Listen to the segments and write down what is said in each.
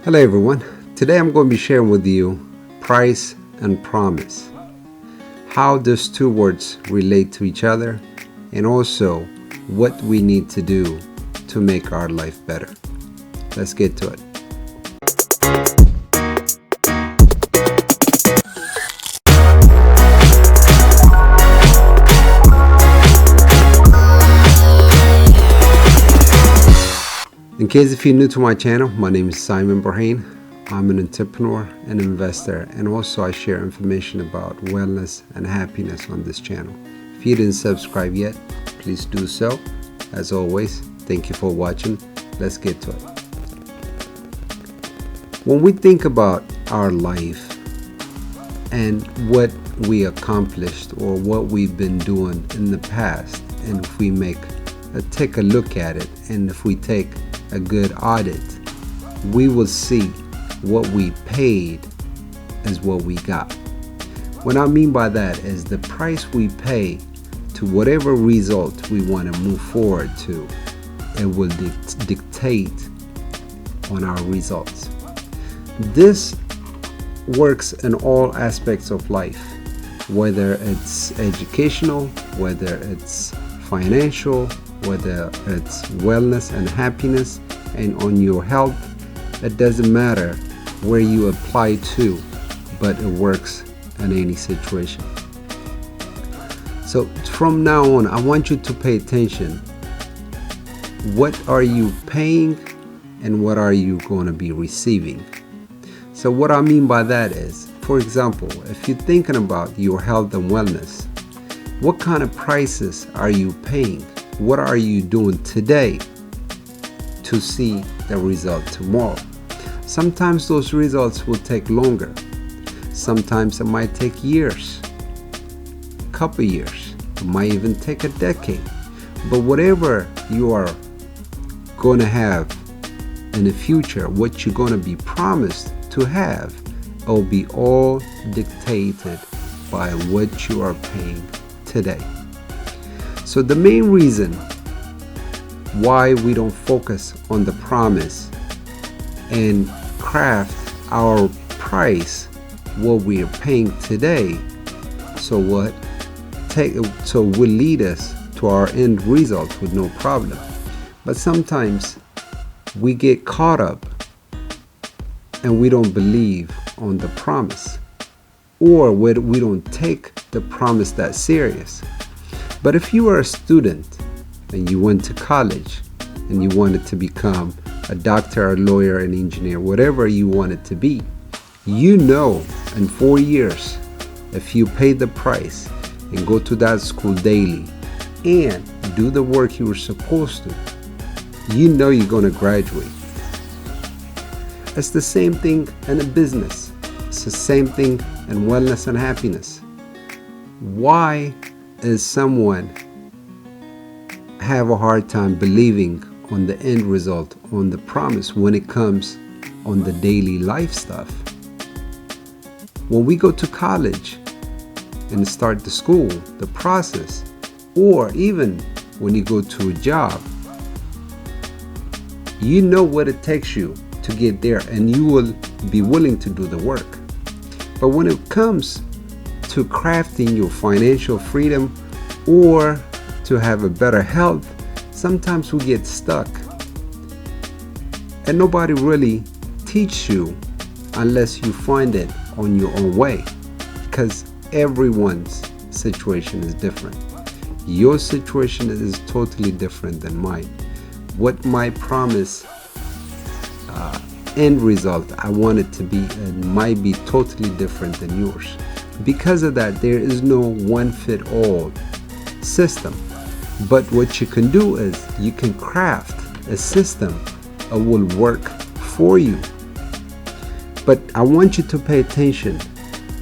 Hello everyone. Today I'm going to be sharing with you price and promise. How those two words relate to each other and also what we need to do to make our life better. Let's get to it. In case if you're new to my channel, my name is Simon Brahim. I'm an entrepreneur and investor, and also I share information about wellness and happiness on this channel. If you didn't subscribe yet, please do so. As always, thank you for watching. Let's get to it. When we think about our life and what we accomplished or what we've been doing in the past, and if we take a look at it, and if we take a good audit, we will see what we paid is what we got. What I mean by that is the price we pay to whatever result we want to move forward to, it will dictate on our results. This works in all aspects of life, whether it's educational, whether it's financial, whether it's wellness and happiness, and on your health. It doesn't matter where you apply to, but it works in any situation. So from now on, I want you to pay attention. What are you paying and what are you going to be receiving? So what I mean by that is, for example, if you're thinking about your health and wellness, what kind of prices are you paying? What are you doing today to see the result tomorrow? Sometimes those results will take longer. Sometimes it might take years, a couple years. It might even take a decade. But whatever you are going to have in the future, what you're going to be promised to have, it will be all dictated by what you are paying today. So the main reason why we don't focus on the promise and craft our price, what we are paying today, so will lead us to our end result with no problem. But sometimes we get caught up and we don't believe on the promise, or we don't take the promise that serious. But if you are a student and you went to college and you wanted to become a doctor, a lawyer, an engineer, whatever you wanted to be, you know in 4 years, if you pay the price and go to that school daily and do the work you were supposed to, you know you're going to graduate. It's the same thing in a business. It's the same thing in wellness and happiness. Why is someone have a hard time believing on the end result, on the promise, when it comes on the daily life stuff? When we go to college and start the school, the process, or even when you go to a job, you know what it takes you to get there and you will be willing to do the work. But when it comes to crafting your financial freedom or to have a better health, sometimes we get stuck and nobody really teaches you unless you find it on your own way, because everyone's situation is different. Your situation is totally different than mine. What my promise end result I want it to be, it might be totally different than yours. Because of that, there is no one fit all system. But what you can do is you can craft a system that will work for you. But I want you to pay attention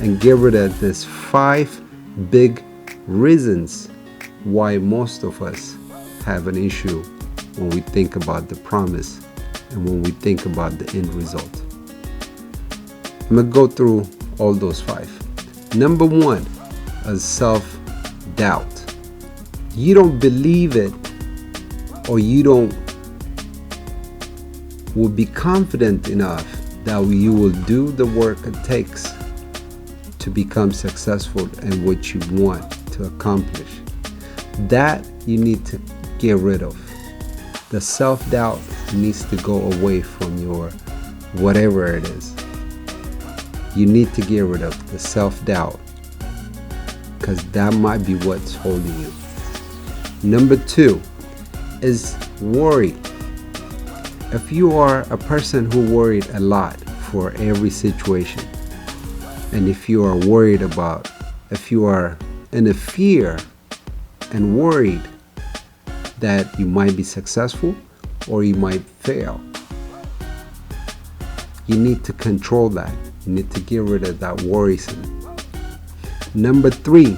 and get rid of this 5 big reasons why most of us have an issue when we think about the promise and when we think about the end result. I'm going to go through all those 5. Number 1 is self-doubt. You don't believe it, or you don't will be confident enough that you will do the work it takes to become successful in what you want to accomplish. That you need to get rid of. The self-doubt needs to go away from your whatever it is. You need to get rid of the self-doubt, because that might be what's holding you. Number 2 is worry. If you are a person who worried a lot for every situation, and if you are worried about, if you are in a fear and worried that you might be successful or you might fail, you need to control that. You need to get rid of that worrisome. Number 3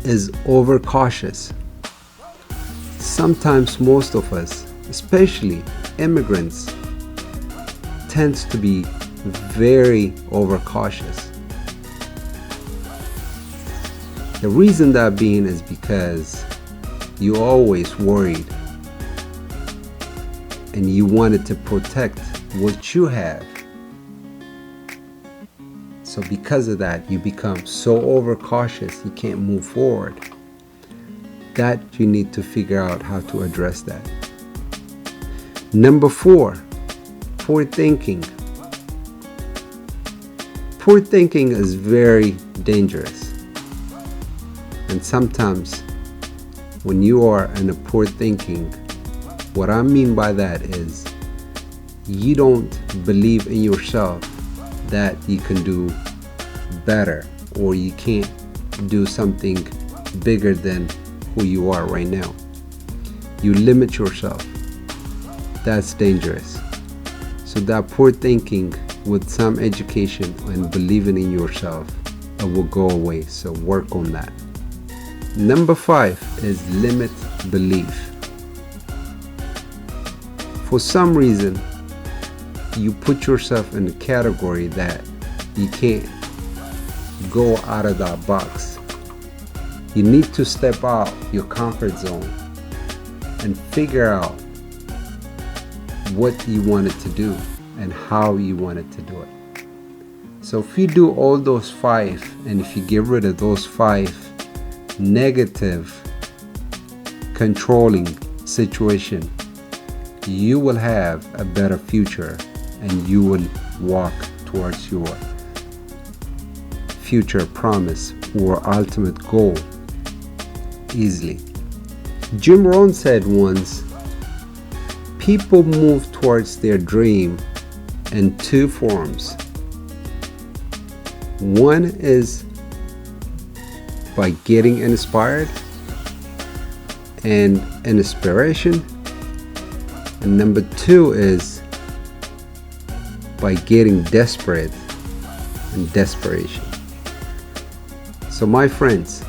is overcautious. Sometimes most of us, especially immigrants, tends to be very overcautious. The reason that being is because you always worried and you wanted to protect what you have. So because of that, you become so overcautious you can't move forward. That you need to figure out how to address that. Number 4, poor thinking. Poor thinking is very dangerous. And sometimes when you are in a poor thinking, what I mean by that is you don't believe in yourself that you can do better, or you can't do something bigger than who you are right now. You limit yourself. That's dangerous. So that poor thinking with some education and believing in yourself, it will go away. So work on that. Number 5 is limit belief. For some reason, you put yourself in a category that you can't go out of that box. You need to step out your comfort zone and figure out what you wanted to do and how you wanted to do it. So if you do all those 5, and if you get rid of those 5 negative controlling situation, you will have a better future and you will walk towards your future promise or ultimate goal easily. Jim Rohn said once, people move towards their dream in 2 forms. One is by getting inspired and inspiration, and number 2 is by getting desperate and desperation. So my friends,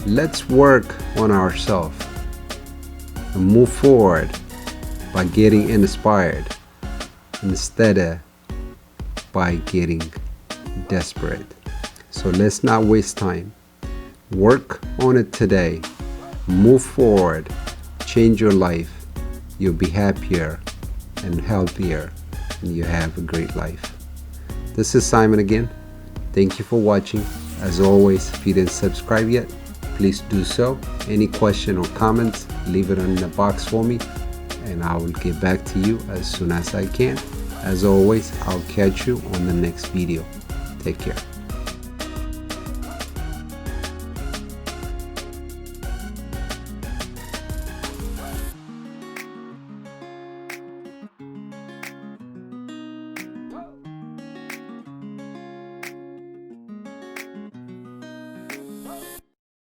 let's work on ourselves and move forward by getting inspired instead of by getting desperate. So let's not waste time. Work on it today. Move forward. Change your life. You'll be happier and healthier, and you have a great life. This is Simon again. Thank you for watching. As always, if you didn't subscribe yet, please do so. Any question or comments, leave it in the box for me, and I will get back to you as soon as I can. As always, I'll catch you on the next video. Take care.